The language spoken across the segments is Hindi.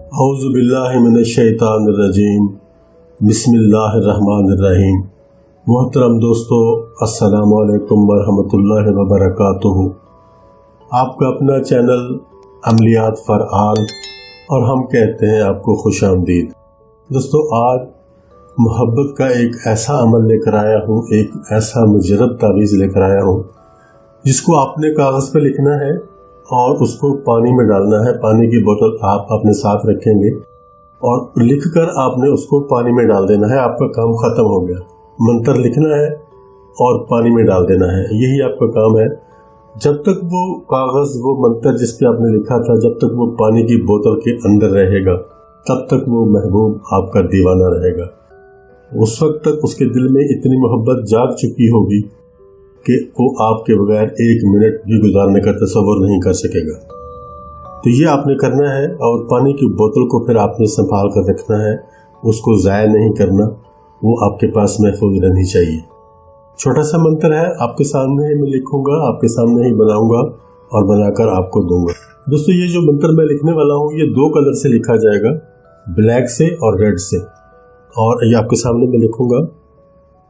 औज़ुबिल्लाहि मिनश्शैतानिर्रजीम बिस्मिल्लाहिर्रहमानिर्रहीम। मोहतरम दोस्तों, अस्सलामु अलैकुम वरहमतुल्लाहि वबरकातुहू। आपका अपना चैनल अमलियात फॉर ऑल और हम कहते हैं आपको खुशामदीद। दोस्तों, आज मोहब्बत का एक ऐसा अमल लेकर आया हूँ, एक ऐसा मुजरब तावीज़ लेकर आया हूँ जिसको आपने कागज़ पे लिखना है और उसको पानी में डालना है। पानी की बोतल आप अपने साथ रखेंगे और लिखकर आपने उसको पानी में डाल देना है। आपका काम ख़त्म हो गया। मंत्र लिखना है और पानी में डाल देना है, यही आपका काम है। जब तक वो कागज़, वो मंत्र जिस पे आपने लिखा था, जब तक वो पानी की बोतल के अंदर रहेगा, तब तक वो महबूब आपका दीवाना रहेगा। उस वक्त तक उसके दिल में इतनी मोहब्बत जाग चुकी होगी कि वो आपके बगैर एक मिनट भी गुजारने का तसव्वुर नहीं कर सकेगा। तो ये आपने करना है और पानी की बोतल को फिर आपने संभाल कर रखना है, उसको ज़ाया नहीं करना, वो आपके पास महफूज रहनी चाहिए। छोटा सा मंत्र है, आपके सामने मैं लिखूंगा, आपके सामने ही बनाऊंगा और बनाकर आपको दूंगा। दोस्तों, ये जो मंत्र मैं लिखने वाला हूँ, ये 2 कलर से लिखा जाएगा, ब्लैक से और रेड से। और ये आपके सामने मैं लिखूंगा।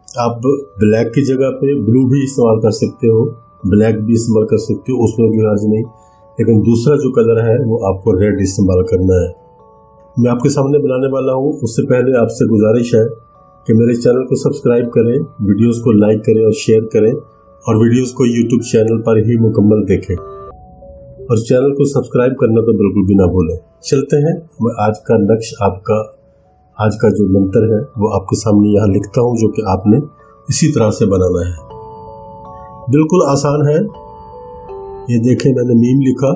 आप ब्लैक की जगह पे ब्लू भी इस्तेमाल कर सकते हो, ब्लैक भी इस्तेमाल कर सकते हो, उसमें कोई हर्ज नहीं। लेकिन दूसरा जो कलर है वो आपको रेड इस्तेमाल करना है। मैं आपके सामने बनाने वाला हूँ। उससे पहले आपसे गुजारिश है कि मेरे चैनल को सब्सक्राइब करें, वीडियोस को लाइक करें और शेयर करें, और वीडियोस को यूट्यूब चैनल पर ही मुकम्मल देखें और चैनल को सब्सक्राइब करना तो बिल्कुल भी ना भूलें। चलते हैं, मैं आज का नक्श, आज का जो मंत्र है वो आपके सामने यहाँ लिखता हूँ, जो कि आपने इसी तरह से बनाना है। बिल्कुल आसान है। ये देखें, मैंने मीम लिखा,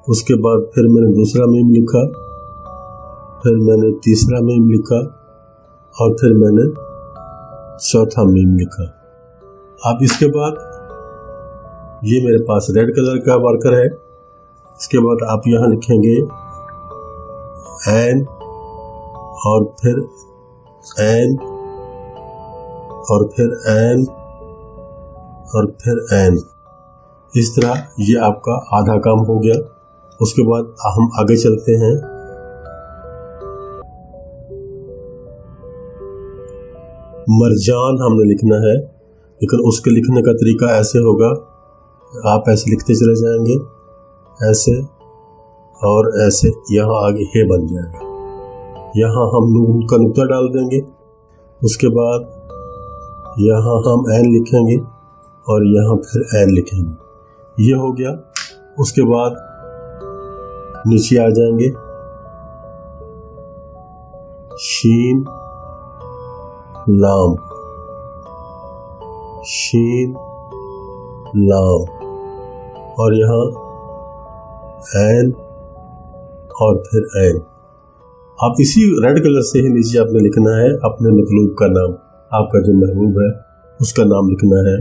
उसके बाद फिर मैंने दूसरा मीम लिखा, फिर मैंने तीसरा मीम लिखा और फिर मैंने चौथा मीम लिखा। अब इसके बाद ये मेरे पास रेड कलर का मार्कर है। इसके बाद आप यहाँ लिखेंगे एन और फिर एन और फिर एन और फिर एन। इस तरह ये आपका आधा काम हो गया। उसके बाद हम आगे चलते हैं। मरजान हमने लिखना है, लेकिन उसके लिखने का तरीका ऐसे होगा, आप ऐसे लिखते चले जाएंगे, ऐसे और ऐसे, यहाँ आगे हे बन जाएगा। यहाँ हम नून का नुक्ता डाल देंगे। उसके बाद यहाँ हम एन लिखेंगे और यहाँ फिर एन लिखेंगे। ये हो गया। उसके बाद नीचे आ जाएंगे, शीन लाम, शीन लाम, और यहाँ एन और फिर एन। आप इसी रेड कलर से ही नीचे आपने लिखना है अपने मतलूब का नाम, आपका जो महबूब है उसका नाम लिखना है।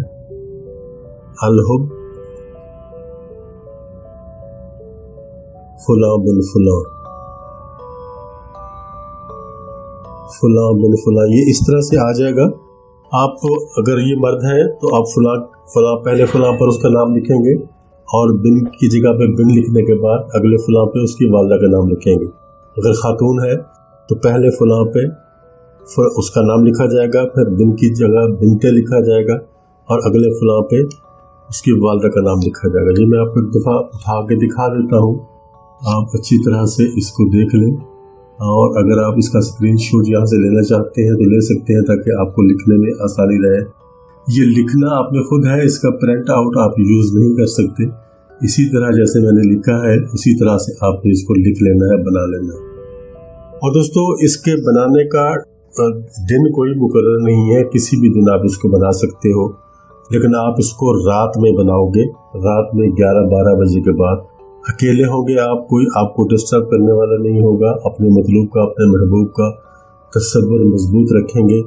अलहुब फुला बिन फुला, फुला बिन फुला, ये इस तरह से आ जाएगा। आप अगर ये मर्द है तो आप फुला पहले फुला पर उसका नाम लिखेंगे और बिन की जगह पे बिन लिखने के बाद अगले फुला पे उसकी वालदा का नाम लिखेंगे। अगर खातून है तो पहले फुला पे उसका नाम लिखा जाएगा, फिर बिन की जगह बिनते लिखा जाएगा और अगले फुला पे उसकी वालदा का नाम लिखा जाएगा। ये मैं आपको एक दफ़ा उठा के दिखा देता हूँ, आप अच्छी तरह से इसको देख लें। और अगर आप इसका स्क्रीनशॉट यहाँ से लेना चाहते हैं तो ले सकते हैं, ताकि आपको लिखने में आसानी रहे। ये लिखना आप में खुद है, इसका प्रिंट आउट आप यूज़ नहीं कर सकते। इसी तरह जैसे मैंने लिखा है उसी तरह से आपने इसको लिख लेना है, बना लेना है। और दोस्तों, इसके बनाने का दिन कोई मुकर्रर नहीं है, किसी भी दिन आप इसको बना सकते हो, लेकिन आप इसको रात में बनाओगे। रात में 11-12 बजे के बाद अकेले होंगे आप, कोई आपको डिस्टर्ब करने वाला नहीं होगा। अपने मतलूब का, अपने महबूब का तसव्वुर मजबूत रखेंगे।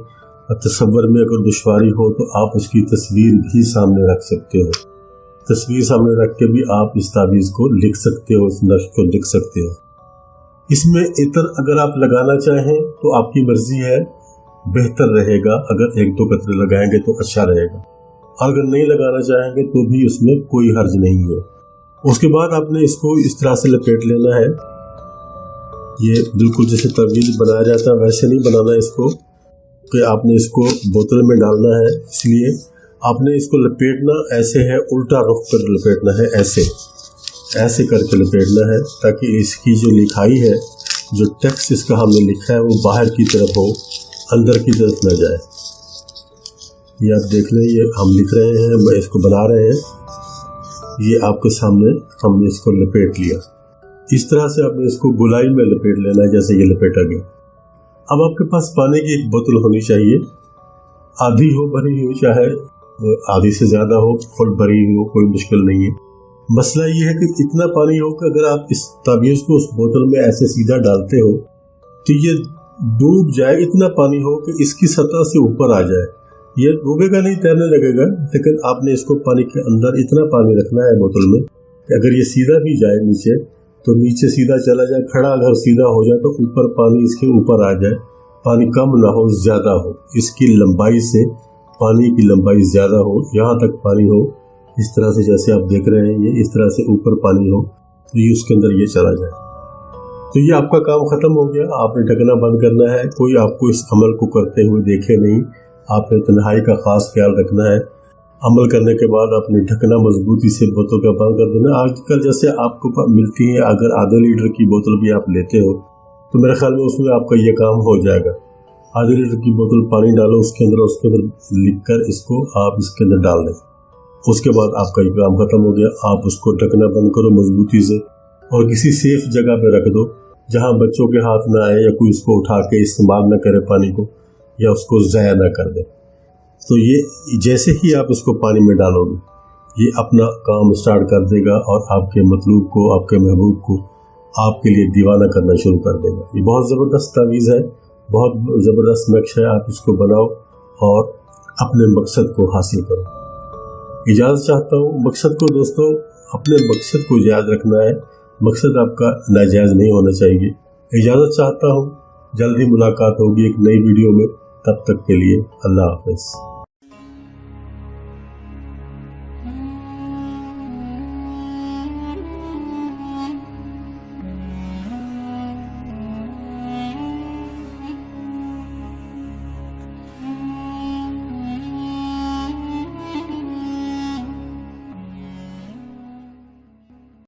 और तसव्वुर में अगर दुश्वारी हो तो आप उसकी तस्वीर भी सामने रख सकते हो। तस्वीर सामने रख के भी आप इस तावीज़ को लिख सकते हो, इस नक्श को लिख सकते हो। इसमें इतर अगर आप लगाना चाहें तो आपकी मर्जी है, बेहतर रहेगा। अगर 1-2 कतरे लगाएंगे तो अच्छा रहेगा, अगर नहीं लगाना चाहेंगे तो भी उसमें कोई हर्ज नहीं है। उसके बाद आपने इसको इस तरह से लपेट लेना है ये बिल्कुल जैसे तवीज़ बनाया जाता है वैसे नहीं बनाना इसको, कि आपने इसको बोतल में डालना है, इसलिए आपने इसको लपेटना ऐसे है, उल्टा रुख कर लपेटना है, ऐसे करके लपेटना है, ताकि इसकी जो लिखाई है, जो टेक्स्ट इसका हमने लिखा है, वो बाहर की तरफ हो, अंदर की तरफ न जाए। ये आप देख लें, ये हम लिख रहे हैं, इसको बना रहे हैं, ये आपके सामने हमने इसको लपेट लिया। इस तरह से आपने इसको गोलाई में लपेट लेना है, जैसे ये लपेटा गया। अब आपके पास पानी की एक बोतल होनी चाहिए, आधी हो भरी हुई, चाहे आधी से ज़्यादा हो, फुल भरी हुई हो, कोई मुश्किल नहीं है। मसला ये है कि इतना पानी हो कि अगर आप इस ताबीज़ को उस बोतल में ऐसे सीधा डालते हो तो ये डूब जाए, इतना पानी हो कि इसकी सतह से ऊपर आ जाए। ये डूबेगा नहीं, तैरने लगेगा, लेकिन आपने इसको पानी के अंदर इतना पानी रखना है बोतल में कि अगर ये सीधा भी जाए नीचे तो नीचे सीधा चला जाए, खड़ा अगर सीधा हो जाए तो ऊपर पानी इसके ऊपर आ जाए। पानी कम ना हो, ज़्यादा हो, इसकी लंबाई से पानी की लंबाई ज़्यादा हो, यहाँ तक पानी हो, इस तरह से जैसे आप देख रहे हैं, ये इस तरह से ऊपर पानी हो तो ये उसके अंदर ये चला जाए। तो ये आपका काम ख़त्म हो गया। आपने ढकना बंद करना है, कोई आपको इस अमल को करते हुए देखे नहीं, आपने तन्हाई का ख़ास ख्याल रखना है। अमल करने के बाद अपने ढकना मजबूती से बोतल का बंद कर देना। आजकल जैसे आपको मिलती है, अगर आधे लीटर की बोतल भी आप लेते हो तो मेरे ख्याल में उसमें आपका ये काम हो जाएगा। आधे लीटर की बोतल पानी डालो, उसके अंदर लिख कर इसको आप इसके अंदर डाल दें। उसके बाद आपका ये काम ख़त्म हो गया। आप उसको ढकना बंद करो मजबूती से और किसी सेफ जगह पे रख दो, जहाँ बच्चों के हाथ ना आए या कोई उसको उठा के इस्तेमाल न करे पानी को, या उसको ज़ाया ना कर दे। तो ये जैसे ही आप इसको पानी में डालोगे, ये अपना काम स्टार्ट कर देगा और आपके मतलूब को, आपके महबूब को आपके लिए दीवाना करना शुरू कर देगा। ये बहुत ज़बरदस्त तावीज़ है, बहुत ज़बरदस्त नक्श है। आप इसको बनाओ और अपने मकसद को हासिल करो। इजाज़त चाहता हूँ। मकसद को दोस्तों, अपने मकसद को याद रखना है, मकसद आपका नाजायज़ नहीं होना चाहिए। इजाज़त चाहता हूँ। जल्द ही मुलाकात होगी एक नई वीडियो में, तब तक के लिए अल्लाह हाफ़िज़।